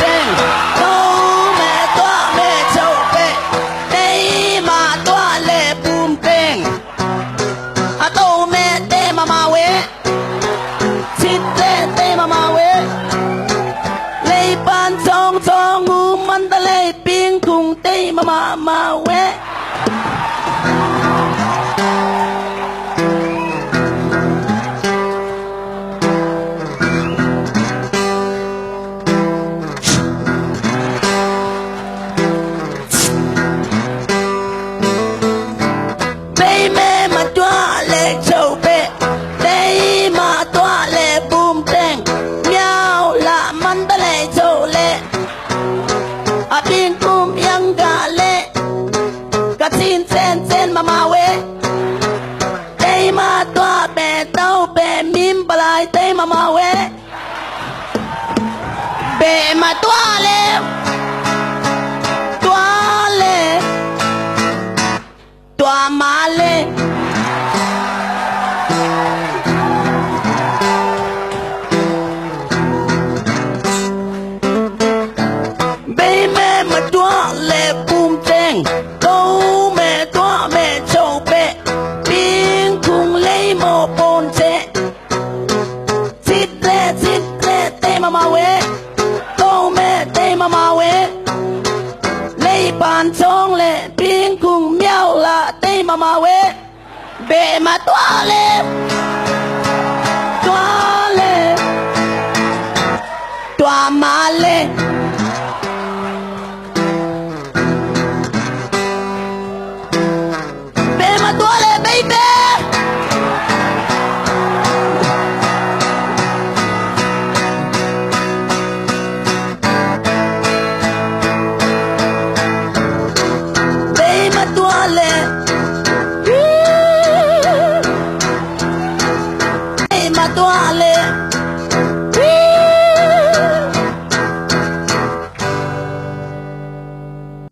teng tô mẹ toa mẹ châu bê đây mà toa lệ bùm teng à tô mẹ tê mà quê chít tê mà quê lấy bàn trong trong ngu man ta lấy ping cùng tê mà quê mà quê đây mà toa bè tao bè mím balai đây mà quê bè mà toa lê toa mà lê bè mẹ mà toa lê bùm teng câu mẹ toa mẹ châu bẹ biên cùng lấy một bồn chè chít lê tê mà quê câu mẹ tê mà quê lấy bàn trong lệ biên cùng miao là tê mà quê bẹ mà toa lê toa mà lê toa lệ